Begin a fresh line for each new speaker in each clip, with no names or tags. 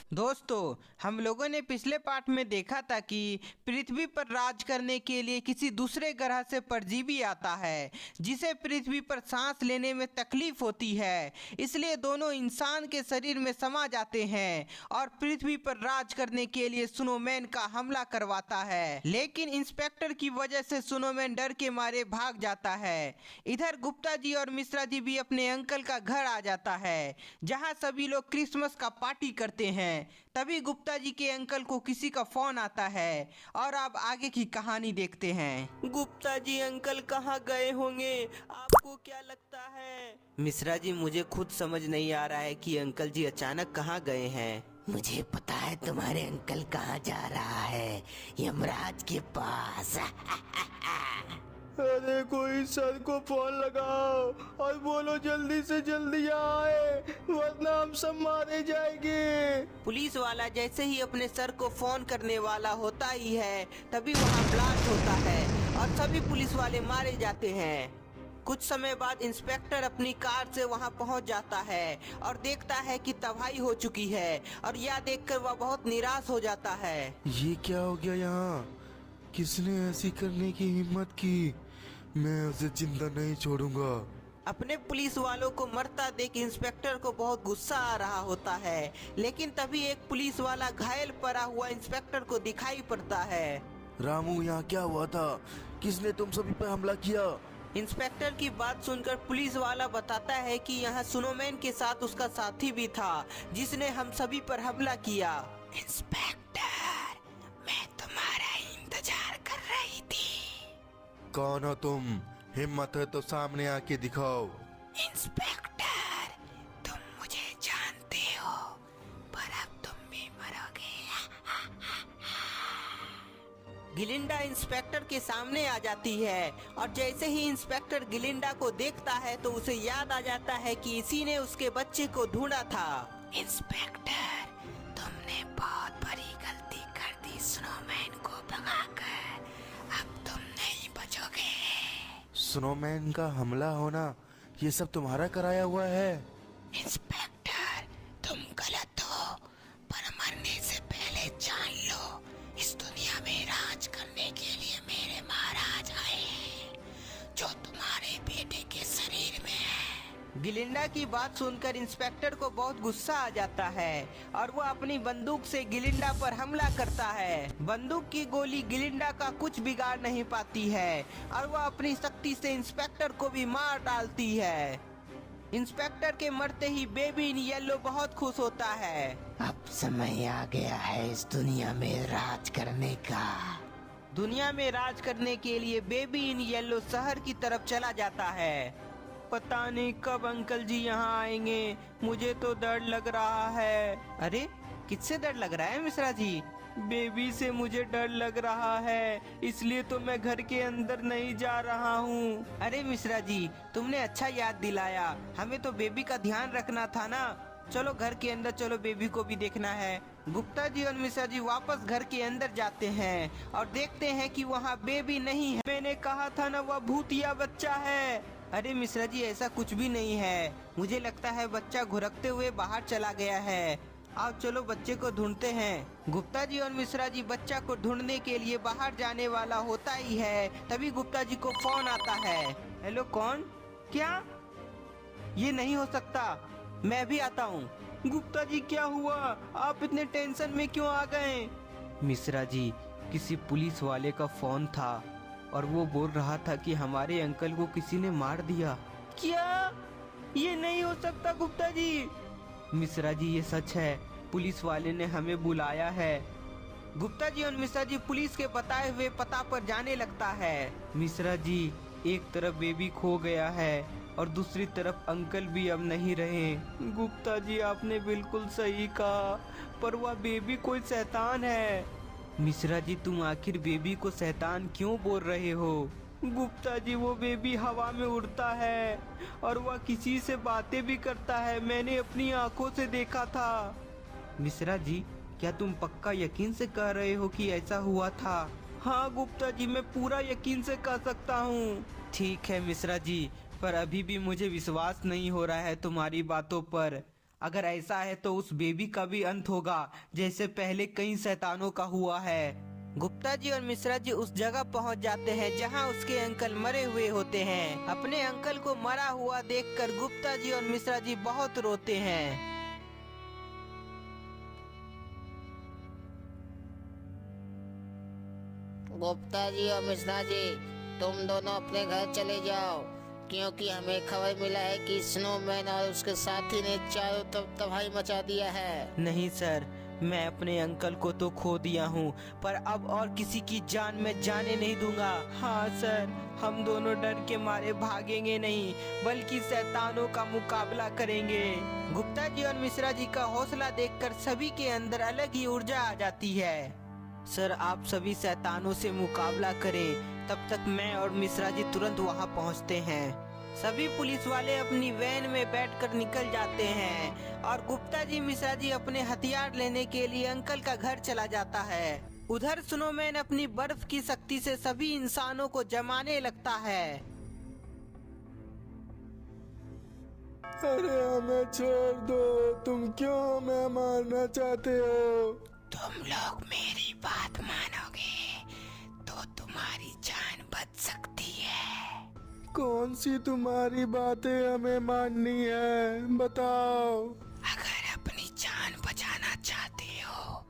दोस्तों, हम लोगों ने पिछले पार्ट में देखा था कि पृथ्वी पर राज करने के लिए किसी दूसरे ग्रह से परजीवी आता है जिसे पृथ्वी पर सांस लेने में तकलीफ होती है। इसलिए दोनों इंसान के शरीर में समा जाते हैं और पृथ्वी पर राज करने के लिए स्नोमैन का हमला करवाता है। लेकिन इंस्पेक्टर की वजह से स्नोमैन डर के मारे भाग जाता है। इधर गुप्ता जी और मिश्रा जी भी अपने अंकल का घर आ जाता है जहां सभी लोग क्रिसमस का पार्टी करते हैं। तभी गुप्ता जी के अंकल को किसी का फोन आता है और अब आगे की कहानी देखते हैं। गुप्ता जी अंकल कहाँ गए होंगे, आपको क्या लगता है? मिश्रा जी, मुझे खुद समझ नहीं आ रहा है कि अंकल जी अचानक कहाँ गए हैं।
मुझे पता है तुम्हारे अंकल कहाँ जा रहा है, यमराज के पास।
अरे कोई सर को फोन लगाओ और बोलो जल्दी से जल्दी आए, वरना हम सब मारे जाएंगे। पुलिस वाला जैसे ही अपने सर को फोन करने वाला होता ही है तभी वहाँ ब्लास्ट होता है और सभी पुलिस वाले मारे जाते हैं। कुछ समय बाद इंस्पेक्टर अपनी कार से वहां पहुंच जाता है और देखता है कि तबाही हो चुकी है और यह देखकर वह बहुत निराश हो जाता है।
ये क्या हो गया यहाँ? किसने ऐसी करने की हिम्मत की? मैं उसे जिंदा नहीं छोड़ूंगा।
अपने पुलिस वालों को मरता देख इंस्पेक्टर को बहुत गुस्सा आ रहा होता है, लेकिन तभी एक पुलिस वाला घायल पड़ा हुआ इंस्पेक्टर को दिखाई पड़ता है।
रामू, यहाँ क्या हुआ था? किसने तुम सभी पर हमला किया?
इंस्पेक्टर की बात सुनकर पुलिस वाला बताता है कि यहाँ स्नोमैन के साथ उसका साथी भी था जिसने हम सभी पर हमला किया।
इंस्पेक्टर, मैं तुम्हारा इंतजार कर रही थी।
कौन हो तुम? हिम्मत है तो सामने आके दिखाओ।
इंस्पेक्टर, तुम मुझे जानते हो, पर अब तुम भी मरोगे।
गिलिंडा इंस्पेक्टर के सामने आ जाती है और जैसे ही इंस्पेक्टर गिलिंडा को देखता है तो उसे याद आ जाता है कि इसी ने उसके बच्चे को ढूंढा था।
इंस्पेक्टर, तुमने बहुत बड़ी गलती कर दी स्नोमैन को भगाकर। अब तुम नहीं बचोगे।
स्नोमैन का हमला होना ये सब तुम्हारा कराया हुआ है?
इंस्पेक्टर, तुम गलत हो, पर मरने से पहले जान लो, इस दुनिया में राज करने के लिए मेरे महाराज आए हैं, जो तुम्हारे बेटे के शरीर में है।
गिलिंडा की बात सुनकर इंस्पेक्टर को बहुत गुस्सा आ जाता है और वो अपनी बंदूक से गिलिंडा पर हमला करता है। बंदूक की गोली गिलिंडा का कुछ बिगाड़ नहीं पाती है और वो अपनी शक्ति से इंस्पेक्टर को भी मार डालती है। इंस्पेक्टर के मरते ही बेबी इन येलो बहुत खुश होता है।
अब समय आ गया है इस दुनिया में राज करने का।
दुनिया में राज करने के लिए बेबी इन येलो शहर की तरफ चला जाता है। पता नहीं कब अंकल जी यहाँ आएंगे, मुझे तो डर लग रहा है। अरे किससे डर लग रहा है मिश्रा जी? बेबी से मुझे डर लग रहा है, इसलिए तो मैं घर के अंदर नहीं जा रहा हूँ। अरे मिश्रा जी, तुमने अच्छा याद दिलाया, हमें तो बेबी का ध्यान रखना था ना। चलो घर के अंदर चलो, बेबी को भी देखना है। गुप्ता जी और मिश्रा जी वापस घर के अंदर जाते हैं और देखते हैं कि वहाँ बेबी नहीं है। मैंने कहा था ना, वह भूतिया बच्चा है। अरे मिश्रा जी, ऐसा कुछ भी नहीं है, मुझे लगता है बच्चा घुरकते हुए बाहर चला गया है। आओ चलो बच्चे को ढूंढते हैं। गुप्ता जी और मिश्रा जी बच्चा को ढूंढने के लिए बाहर जाने वाला होता ही है, तभी गुप्ता जी को फोन आता है। हेलो, कौन? क्या? ये नहीं हो सकता, मैं भी आता हूँ। गुप्ता जी क्या हुआ, आप इतने टेंशन में क्यों आ गए? मिश्रा जी, किसी पुलिस वाले का फोन था और वो बोल रहा था कि हमारे अंकल को किसी ने मार दिया। क्या? ये नहीं हो सकता गुप्ता जी। मिश्रा जी, ये सच है, पुलिस वाले ने हमें बुलाया है। गुप्ता जी और मिश्रा जी पुलिस के बताए हुए पता पर जाने लगता है। मिश्रा जी, एक तरफ बेबी खो गया है और दूसरी तरफ अंकल भी अब नहीं रहे। गुप्ता जी, आपने बिल्कुल सही कहा, पर वह बेबी कोई शैतान है। मिश्रा जी, तुम आखिर बेबी को शैतान क्यों बोल रहे हो? गुप्ता जी, वो बेबी हवा में उड़ता है और वह किसी से बातें भी करता है, मैंने अपनी आंखों से देखा था। मिश्रा जी, क्या तुम पक्का यकीन से कह रहे हो कि ऐसा हुआ था? हाँ गुप्ता जी, मैं पूरा यकीन से कह सकता हूँ। ठीक है मिश्रा जी, पर अभी भी मुझे विश्वास नहीं हो रहा है तुम्हारी बातों पर। अगर ऐसा है तो उस बेबी का भी अंत होगा, जैसे पहले कई शैतानों का हुआ है। गुप्ता जी और मिश्रा जी उस जगह पहुंच जाते हैं जहां उसके अंकल मरे हुए होते हैं। अपने अंकल को मरा हुआ देखकर गुप्ता जी और मिश्रा जी बहुत रोते हैं।
गुप्ता जी और मिश्रा जी, तुम दोनों अपने घर चले जाओ, क्योंकि हमें खबर मिला है कि स्नोमैन और उसके साथी ने चारों तरफ तबाही मचा दिया है।
नहीं सर, मैं अपने अंकल को तो खो दिया हूँ, पर अब और किसी की जान मैं जाने नहीं दूंगा। हाँ सर, हम दोनों डर के मारे भागेंगे नहीं, बल्कि शैतानों का मुकाबला करेंगे। गुप्ता जी और मिश्रा जी का हौसला देखकर सभी के अंदर अलग ही ऊर्जा आ जाती है। सर, आप सभी शैतानों से मुकाबला करें, तब तक मैं और मिश्रा जी तुरंत वहाँ पहुँचते हैं। सभी पुलिस वाले अपनी वैन में बैठकर निकल जाते हैं और गुप्ता जी मिश्रा जी अपने हथियार लेने के लिए अंकल का घर चला जाता है। उधर स्नोमैन अपनी बर्फ की शक्ति से सभी इंसानों को जमाने लगता है।
अरे हमें छोड़ दो, तुम क्यों हमें मारना चाहते हो?
तुम लोग मेरी बात मानोगे तो तुम्हारी जान बच सकती है।
कौन सी तुम्हारी बातें हमें माननी है, बताओ।
अगर अपनी जान बचाना चाहते हो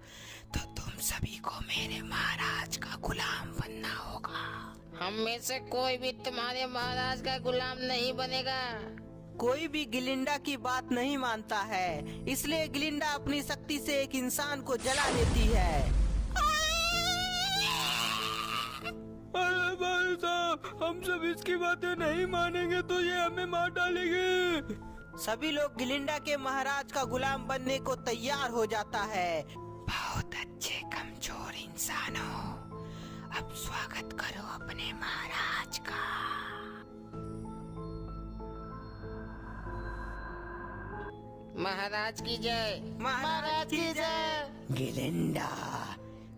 तो तुम सभी को मेरे महाराज का गुलाम बनना होगा। हम में से कोई भी तुम्हारे महाराज का गुलाम नहीं बनेगा।
कोई भी गिलिंडा की बात नहीं मानता है, इसलिए गिलिंडा अपनी शक्ति से एक इंसान को जला देती है।
अरे भाई साहब, हम सब इसकी बातें नहीं मानेंगे तो ये हमें मार डालेंगे।
सभी लोग गिलिंडा के महाराज का गुलाम बनने को तैयार हो जाता है।
बहुत अच्छे कमजोर इंसानों, अब स्वागत करो अपने महाराज का। महाराज की जय,
महाराज की जय।
गिलिंडा,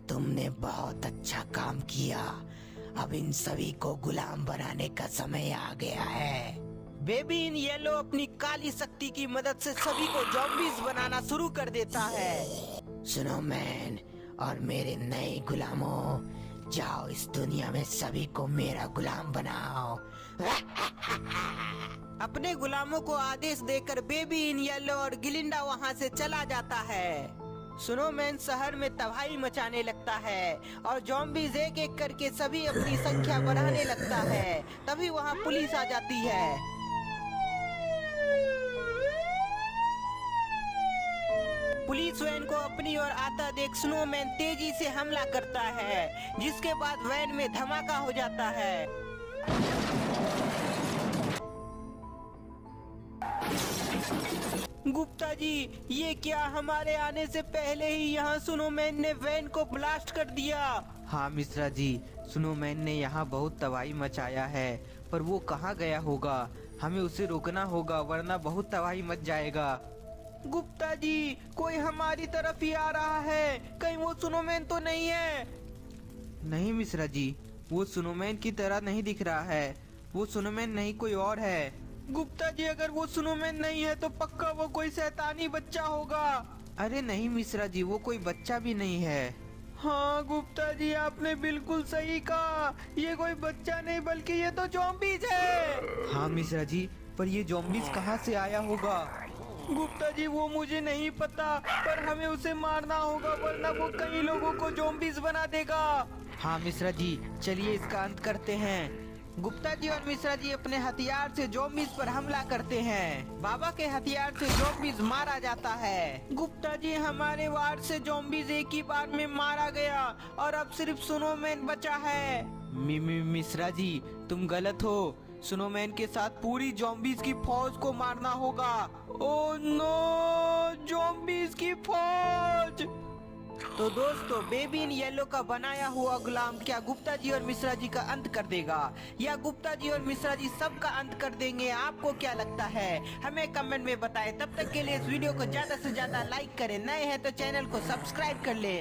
तुमने बहुत अच्छा काम किया। अब इन सभी को गुलाम बनाने का समय आ गया है।
बेबी इन येलो अपनी काली शक्ति की मदद से सभी को ज़ॉम्बीज बनाना शुरू कर देता है।
स्नोमैन और मेरे नए गुलामों, जाओ इस दुनिया में सभी को मेरा गुलाम बनाओ।
अपने गुलामों को आदेश देकर बेबी इन येलो और गिलिंडा वहाँ से चला जाता है। स्नोमैन शहर में तबाही मचाने लगता है और ज़ॉम्बीज एक एक करके सभी अपनी संख्या बढ़ाने लगता है। तभी वहाँ पुलिस आ जाती है। पुलिस वैन को अपनी ओर आता देख स्नोमैन तेजी से हमला करता है, जिसके बाद वैन में धमाका हो जाता है। गुप्ता जी, ये क्या, हमारे आने से पहले ही यहाँ स्नोमैन ने वैन को ब्लास्ट कर दिया। हाँ मिश्रा जी, स्नोमैन ने यहाँ बहुत तबाही मचाया है, पर वो कहाँ गया होगा? हमें उसे रोकना होगा, वरना बहुत तबाही मच जाएगा। गुप्ता जी, कोई हमारी तरफ ही आ रहा है, कहीं वो स्नोमैन तो नहीं है? नहीं मिश्रा जी, वो स्नोमैन की तरह नहीं दिख रहा है। वो स्नोमैन नहीं, कोई और है। गुप्ता जी, अगर वो स्नोमैन नहीं है तो पक्का वो कोई शैतानी बच्चा होगा। अरे नहीं मिश्रा जी, वो कोई बच्चा भी नहीं है। हाँ गुप्ता जी, आपने बिल्कुल सही कहा, ये कोई बच्चा नहीं बल्कि ये तो ज़ॉम्बीज है। हाँ मिश्रा जी, पर ये ज़ॉम्बीज कहाँ से आया होगा? गुप्ता जी, वो मुझे नहीं पता, पर हमें उसे मारना होगा, वरना वो कई लोगों को ज़ॉम्बीज बना देगा। हाँ मिश्रा जी, चलिए इसका अंत करते हैं। गुप्ता जी और मिश्रा जी अपने हथियार से ज़ॉम्बीज पर हमला करते हैं। बाबा के हथियार से ज़ॉम्बीज मारा जाता है। गुप्ता जी, हमारे वार्ड से ज़ॉम्बीज एक ही बार में मारा गया और अब सिर्फ स्नोमैन बचा है। मिश्रा जी, तुम गलत हो। स्नोमैन के साथ पूरी ज़ॉम्बीज की फौज को मारना होगा। ओह नो, ज़ॉम्बीज की फौज! तो दोस्तों, बेबी इन येलो का बनाया हुआ गुलाम क्या गुप्ता जी और मिश्रा जी का अंत कर देगा, या गुप्ता जी और मिश्रा जी सबका अंत कर देंगे? आपको क्या लगता है, हमें कमेंट में बताएं। तब तक के लिए इस वीडियो को ज्यादा से ज्यादा लाइक करें, नए हैं तो चैनल को सब्सक्राइब कर लें।